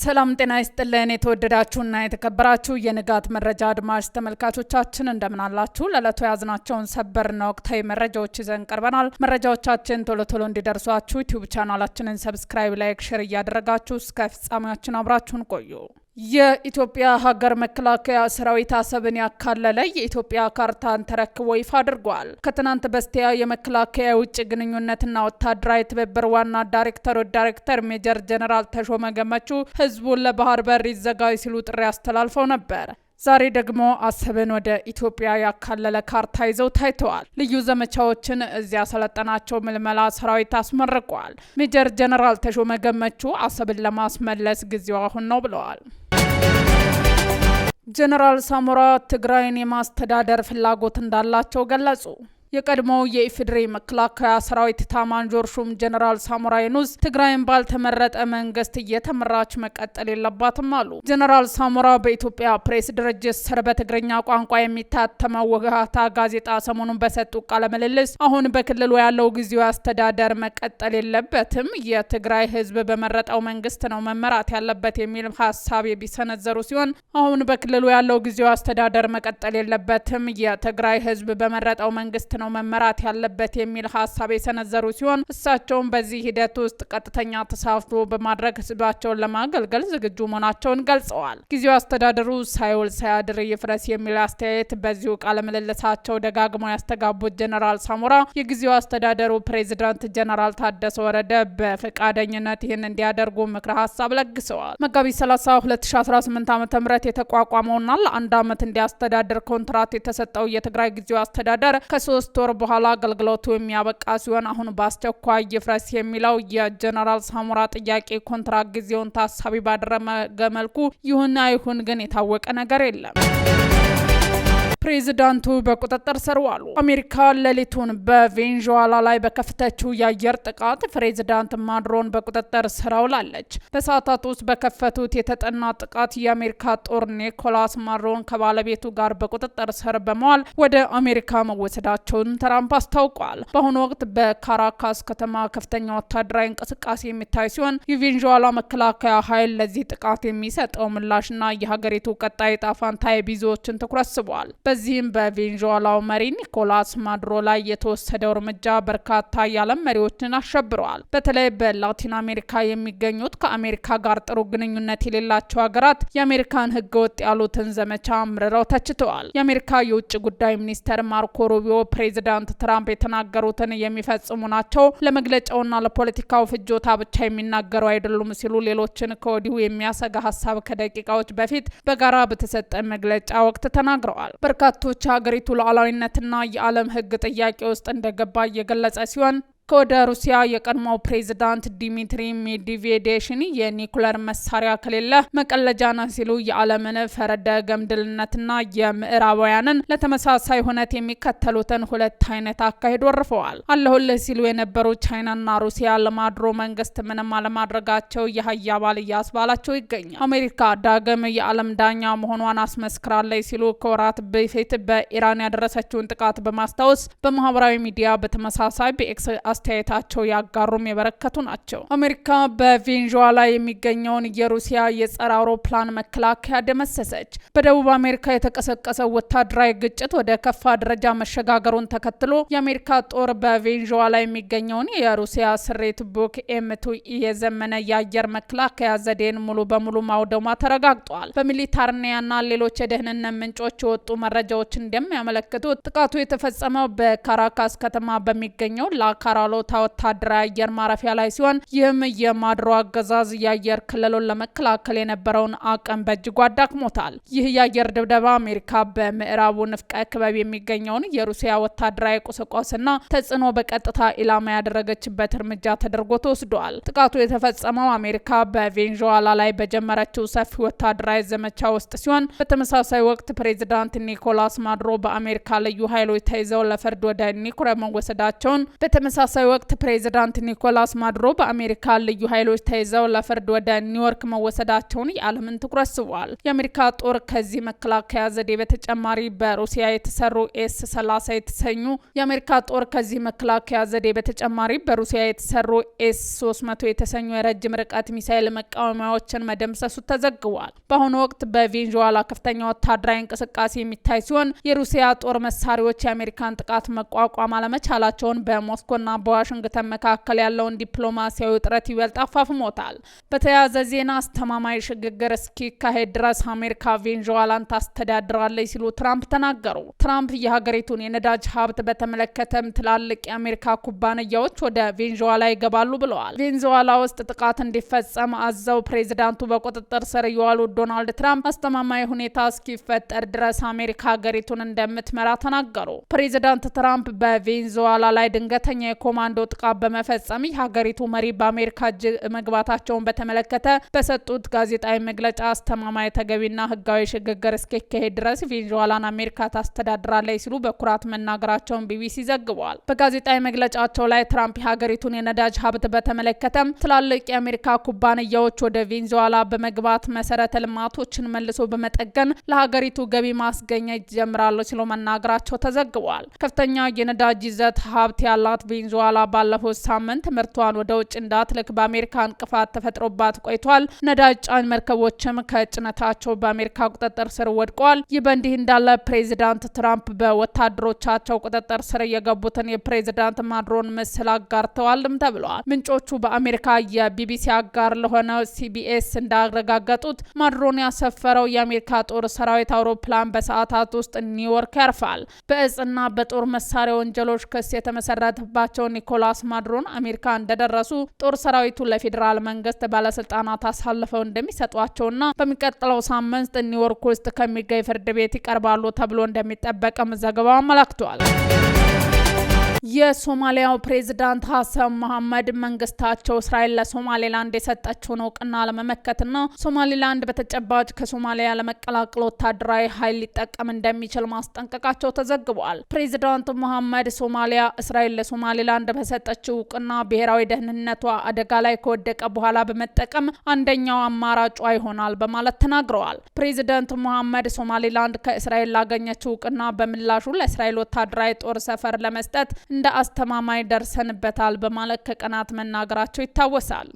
ሰላም ጤና ይስጥልን የተወደዳችሁና የተከበራችሁ የንጋት መረጃ አድማጭ ተመልካቾቻችን እንደምን አላችሁ? ለዕለቱ ያዝናቸውን ሰበርና ወቅታዊ መረጃዎች ይዘን ቀርበናል። መረጃዎቻችን ቶሎ እንዲደርሷችሁ ዩቲዩብ ቻናላችንን ሰብስክራይብ፣ ላይክ፣ ሼር እያደረጋችሁ እስከ ፍጻሜያችን አብራችሁን ቆዩ። የኢትዮጵያ ሀገር መከላከያ ሰራዊት አሰብን ያካለለ የኢትዮጵያ ካርታን ተረክቦ ይፋ አድርጓል። ከትናንት በስቲያ የመከላከያ ውጭ ግንኙነትና ወታደራዊ ትብብር ዋና ዳይሬክተር ሜጀር ጀነራል ተሾመ ገመቹ ህዝቡን ለባህር በር ይዘጋጅ ሲሉ ጥሪ አስተላልፈው ነበር። ዛሬ ደግሞ አሰብን ወደ ኢትዮጵያ ያካለለ ካርታ ይዘው ታይተዋል። ልዩ ዘመቻዎችን እዚያ ያሰለጠናቸው ምልመላ ሰራዊት አስመርቋል። ሜጀር ጀነራል ተሾመ ገመቹ አሰብን ለማስመለስ ጊዜው አሁን ነው ብለዋል። ጀነራል ሳሞራ ትግራይን የማስተዳደር ፍላጎት እንዳላቸው ገለጹ። የቀድሞው የኢፌዴሪ መከላከያ ሰራዊት ኤታማዦር ሹም ጀነራል ሳሞራ የኑስ ትግራይን ባልተመረጠ መንግስት እየተመራች መቀጠል የለባትም አሉ። ጀነራል ሳሞራ በኢትዮጵያ ፕሬስ ድርጅት ስር በትግርኛ ቋንቋ የሚታተመው ወጋታ ጋዜጣ ሰሞኑን በሰጡ ቃለ ምልልስ አሁን በክልሉ ያለው ጊዜያዊ አስተዳደር መቀጠል የለበትም፣ የትግራይ ህዝብ በመረጠው መንግስት ነው መመራት ያለበት የሚል ሀሳብ የሚሰነዘሩ ሲሆን አሁን በክልሉ ያለው ጊዜያዊ አስተዳደር መቀጠል የለበትም፣ የትግራይ ህዝብ በመረጠው መንግስት ነው መመራት ያለበት የሚል ሀሳብ የሰነዘሩ ሲሆን እሳቸውም በዚህ ሂደት ውስጥ ቀጥተኛ ተሳትፎ በማድረግ ህዝባቸውን ለማገልገል ዝግጁ መሆናቸውን ገልጸዋል። ጊዜያዊ አስተዳደሩ ሳይውል ሳያድር ይፍረስ የሚል አስተያየት በዚሁ ቃለ ምልልሳቸው ደጋግመው ያስተጋቡት ጀነራል ሳሞራ የጊዜያዊ አስተዳደሩ ፕሬዝዳንት ጀነራል ታደሰ ወረደ በፈቃደኝነት ይህን እንዲያደርጉ ምክረ ሀሳብ ለግሰዋል። መጋቢት 30 2018 ዓ.ም የተቋቋመውና ለአንድ ዓመት እንዲያስተዳድር ኮንትራት የተሰጠው የትግራይ ጊዜያዊ አስተዳደር ከ3 ወር በኋላ አገልግሎቱ የሚያበቃ ሲሆን አሁን በአስቸኳይ ይፍረስ የሚለው የጀነራል ሳሞራ ጥያቄ ኮንትራት ጊዜውን ታሳቢ ባደረገ መልኩ ይሁን አይሁን ግን የታወቀ ነገር የለም። ፕሬዚዳንቱ በቁጥጥር ስር ዋሉ። አሜሪካ ሌሊቱን በቬንዙዌላ ላይ በከፈተችው የአየር ጥቃት ፕሬዚዳንት ማዱሮን በቁጥጥር ስር አውላለች። በሰዓታት ውስጥ በከፈቱት የተጠና ጥቃት የአሜሪካ ጦር ኒኮላስ ማዱሮን ከባለቤቱ ጋር በቁጥጥር ስር በመዋል ወደ አሜሪካ መወሰዳቸውን ትራምፕ አስታውቋል። በአሁኑ ወቅት በካራካስ ከተማ ከፍተኛ ወታደራዊ እንቅስቃሴ የሚታይ ሲሆን የቬንዙዌላ መከላከያ ኃይል ለዚህ ጥቃት የሚሰጠው ምላሽና የሀገሪቱ ቀጣይ ዕጣ ፈንታ የብዙዎችን ትኩረት ስቧል። በዚህም በቬንዙዌላው መሪ ኒኮላስ ማዱሮ ላይ የተወሰደው እርምጃ በርካታ የዓለም መሪዎችን አሸብረዋል። በተለይ በላቲን አሜሪካ የሚገኙት ከአሜሪካ ጋር ጥሩ ግንኙነት የሌላቸው ሀገራት የአሜሪካን ህገወጥ ያሉትን ዘመቻ አምርረው ተችተዋል። የአሜሪካ የውጭ ጉዳይ ሚኒስተር ማርኮ ሩቢዮ ፕሬዚዳንት ትራምፕ የተናገሩትን የሚፈጽሙ ናቸው፣ ለመግለጫውና ለፖለቲካው ፍጆታ ብቻ የሚናገሩ አይደሉም ሲሉ ሌሎችን ከወዲሁ የሚያሰጋ ሀሳብ ከደቂቃዎች በፊት በጋራ በተሰጠ መግለጫ ወቅት ተናግረዋል። በርካቶች ሀገሪቱ ሉዓላዊነትና የዓለም ህግ ጥያቄ ውስጥ እንደገባ እየገለጸ ሲሆን ከወደ ሩሲያ የቀድሞው ፕሬዝዳንት ዲሚትሪ ሜድቬዴቭ የኒኩለር መሳሪያ ከሌለ መቀለጃ ነው ሲሉ የዓለምን ፈረደ ገምድልነትና የምዕራባውያንን ለተመሳሳይ ሁነት የሚከተሉትን ሁለት አይነት አካሄድ ወርፈዋል። አለሁልህ ሲሉ የነበሩ ቻይናና ሩሲያ ለማዱሮ መንግስት ምንም አለማድረጋቸው የሀያባል እያስባላቸው ይገኛል። አሜሪካ ዳግም የዓለም ዳኛ መሆኗን አስመስክራለች ሲሉ ከወራት በፊት በኢራን ያደረሰችውን ጥቃት በማስታወስ በማህበራዊ ሚዲያ በተመሳሳይ በኤክስ አስተያየታቸው ያጋሩም የበረከቱ ናቸው። አሜሪካ በቬንዙዌላ የሚገኘውን የሩሲያ የጸረ አውሮፕላን መከላከያ ደመሰሰች። በደቡብ አሜሪካ የተቀሰቀሰው ወታደራዊ ግጭት ወደ ከፋ ደረጃ መሸጋገሩን ተከትሎ የአሜሪካ ጦር በቬንዙዌላ የሚገኘውን የሩሲያ ስሬት ቡክ ኤም2 የዘመነ የአየር መከላከያ ዘዴን ሙሉ በሙሉ ማውደሟ ተረጋግጧል። በሚሊታርኒያና ሌሎች የደህንነት ምንጮች የወጡ መረጃዎች እንደሚያመለክቱት ጥቃቱ የተፈጸመው በካራካስ ከተማ በሚገኘው ላካራሎታ ወታደራዊ አየር ማረፊያ ላይ ሲሆን ይህም የማዱሮ አገዛዝ የአየር ክልሉን ለመከላከል የነበረውን አቅም በእጅጉ አዳክሞታል። ይህ የአየር ድብደባ አሜሪካ በምዕራቡ ንፍቀ ክበብ የሚገኘውን የሩሲያ ወታደራዊ ቁሳቁስና ተጽዕኖ በቀጥታ ኢላማ ያደረገችበት እርምጃ ተደርጎ ተወስዷል። ጥቃቱ የተፈጸመው አሜሪካ በቬንዙዌላ ላይ በጀመረችው ሰፊ ወታደራዊ ዘመቻ ውስጥ ሲሆን በተመሳሳይ ወቅት ፕሬዚዳንት ኒኮላስ ማዱሮ በአሜሪካ ልዩ ኃይሎች ተይዘው ለፍርድ ወደ ኒኩለር መወሰዳቸውን በተመሳሳይ በተመሳሳይ ወቅት ፕሬዚዳንት ኒኮላስ ማዱሮ በአሜሪካ ልዩ ኃይሎች ተይዘው ለፍርድ ወደ ኒውዮርክ መወሰዳቸውን የዓለምን ትኩረት ስቧል። የአሜሪካ ጦር ከዚህ መከላከያ ዘዴ በተጨማሪ በሩሲያ የተሰሩ ኤስ-30 የተሰኙ ኤስ-300 የተሰኙ የረጅም ርቀት ሚሳኤል መቃወሚያዎችን መደምሰሱ ተዘግቧል። በአሁኑ ወቅት በቬንዙዌላ ከፍተኛ ወታደራዊ እንቅስቃሴ የሚታይ ሲሆን የሩሲያ ጦር መሳሪያዎች የአሜሪካን ጥቃት መቋቋም አለመቻላቸውን በሞስኮና በዋሽንግተን መካከል ያለውን ዲፕሎማሲያዊ ውጥረት ይበልጥ አፋፍሞታል። በተያያዘ ዜና አስተማማኝ ሽግግር እስኪካሄድ ድረስ አሜሪካ ቬንዙዌላን ታስተዳድራለች ሲሉ ትራምፕ ተናገሩ። ትራምፕ የሀገሪቱን የነዳጅ ሀብት በተመለከተም ትላልቅ የአሜሪካ ኩባንያዎች ወደ ቬንዙዌላ ይገባሉ ብለዋል። ቬንዙዌላ ውስጥ ጥቃት እንዲፈጸም አዘው ፕሬዚዳንቱ በቁጥጥር ስር የዋሉ ዶናልድ ትራምፕ አስተማማኝ ሁኔታ እስኪፈጠር ድረስ አሜሪካ ሀገሪቱን እንደምትመራ ተናገሩ። ፕሬዚዳንት ትራምፕ በቬንዙዌላ ላይ ድንገተኛ የኮማንዶ ጥቃት በመፈጸም የሀገሪቱ መሪ በአሜሪካ እጅ መግባታቸውን በተመለከተ በሰጡት ጋዜጣዊ መግለጫ አስተማማኝ ተገቢና ህጋዊ ሽግግር እስኪካሄድ ድረስ ቬንዙዌላን አሜሪካ ታስተዳድራለች ሲሉ በኩራት መናገራቸውን ቢቢሲ ዘግቧል። በጋዜጣዊ መግለጫቸው ላይ ትራምፕ የሀገሪቱን የነዳጅ ሀብት በተመለከተም ትላልቅ የአሜሪካ ኩባንያዎች ወደ ቬንዙዌላ በመግባት መሰረተ ልማቶችን መልሶ በመጠገን ለሀገሪቱ ገቢ ማስገኘት ይጀምራሉ ሲሉ መናገራቸው ተዘግቧል። ከፍተኛ የነዳጅ ይዘት ሀብት ያላት ቬንዙዌላ ባለፈው ሳምንት ምርቷን ወደ ውጭ እንዳትልክ በአሜሪካ እንቅፋት ተፈጥሮባት ቆይቷል። ነዳጅ ጫኝ መርከቦችም ከጭነታቸው በአሜሪካ ቁጥጥር ስር ወድቀዋል። ይህ በእንዲህ እንዳለ ፕሬዚዳንት ትራምፕ በወታደሮቻቸው ቁጥጥር ስር የገቡትን የፕሬዚዳንት ማዱሮን ምስል አጋርተዋልም ተብለዋል። ምንጮቹ በአሜሪካ የቢቢሲ አጋር ለሆነው ሲቢኤስ እንዳረጋገጡት ማዱሮን ያሰፈረው የአሜሪካ ጦር ሰራዊት አውሮፕላን በሰዓታት ውስጥ ኒውዮርክ ያርፋል። በእጽና በጦር መሳሪያ ወንጀሎች ክስ የተመሰረተባቸው ኒኮላስ ማዱሮን አሜሪካ እንደደረሱ ጦር ሰራዊቱ ለፌዴራል መንግስት ባለስልጣናት አሳልፈው እንደሚሰጧቸውና በሚቀጥለው ሳምንት ኒውዮርክ ውስጥ ከሚገኝ ፍርድ ቤት ይቀርባሉ ተብሎ እንደሚጠበቅም ዘገባው አመላክቷል። የሶማሊያው ፕሬዝዳንት ሀሰን መሐመድ መንግስታቸው እስራኤል ለሶማሌላንድ የሰጠችውን እውቅና ለመመከትና ሶማሌላንድ በተጨባጭ ከሶማሊያ ለመቀላቀል ወታደራዊ ኃይል ሊጠቀም እንደሚችል ማስጠንቀቃቸው ተዘግቧል። ፕሬዝዳንት መሐመድ ሶማሊያ እስራኤል ለሶማሌላንድ በሰጠችው እውቅና ብሔራዊ ደህንነቷ አደጋ ላይ ከወደቀ በኋላ በመጠቀም አንደኛው አማራጯ ይሆናል በማለት ተናግረዋል። ፕሬዝዳንት መሐመድ ሶማሌላንድ ከእስራኤል ላገኘችው እውቅና በምላሹ ለእስራኤል ወታደራዊ ጦር ሰፈር ለመስጠት እንደ አስተማማኝ ደርሰንበታል በማለት ከቀናት መናገራቸው ይታወሳል።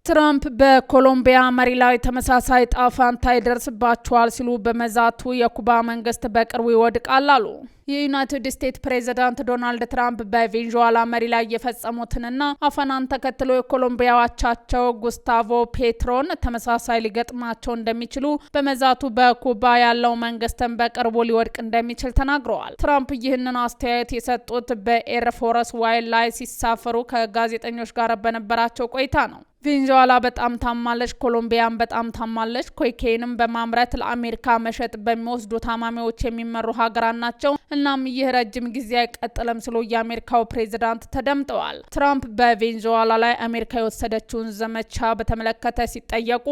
ትራምፕ በኮሎምቢያ መሪ ላይ ተመሳሳይ ጣፋንታ ይደርስባቸዋል ሲሉ በመዛቱ የኩባ መንግስት በቅርቡ ይወድቃል አሉ። የዩናይትድ ስቴትስ ፕሬዚዳንት ዶናልድ ትራምፕ በቬንዙዌላ መሪ ላይ የፈጸሙትንና አፈናን ተከትሎ የኮሎምቢያ አቻቸው ጉስታቮ ፔትሮን ተመሳሳይ ሊገጥማቸው እንደሚችሉ በመዛቱ በኩባ ያለው መንግስትን በቅርቡ ሊወድቅ እንደሚችል ተናግረዋል። ትራምፕ ይህንን አስተያየት የሰጡት በኤር ፎርስ ዋን ላይ ሲሳፈሩ ከጋዜጠኞች ጋር በነበራቸው ቆይታ ነው። ቬንዙዌላ በጣም ታማለች፣ ኮሎምቢያን በጣም ታማለች። ኮኬይንም በማምረት ለአሜሪካ መሸጥ በሚወስዱ ታማሚዎች የሚመሩ ሀገራት ናቸው። እናም ይህ ረጅም ጊዜ አይቀጥልም ሲሉ የአሜሪካው ፕሬዝዳንት ተደምጠዋል። ትራምፕ በቬንዙዌላ ላይ አሜሪካ የወሰደችውን ዘመቻ በተመለከተ ሲጠየቁ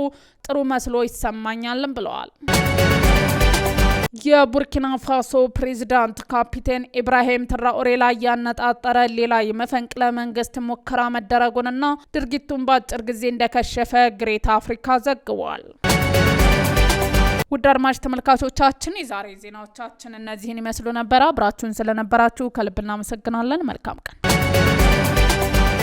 ጥሩ መስሎ ይሰማኛልም ብለዋል። የቡርኪና ፋሶ ፕሬዝዳንት ካፒቴን ኢብራሂም ትራኦሬ ላይ ያነጣጠረ ሌላ የመፈንቅለ መንግስት ሙከራ መደረጉንና ድርጊቱን በአጭር ጊዜ እንደከሸፈ ግሬት አፍሪካ ዘግቧል። ውድ አድማጭ ተመልካቾቻችን የዛሬ ዜናዎቻችን እነዚህን ይመስሉ ነበር። አብራችሁን ስለነበራችሁ ከልብ እናመሰግናለን። መልካም ቀን።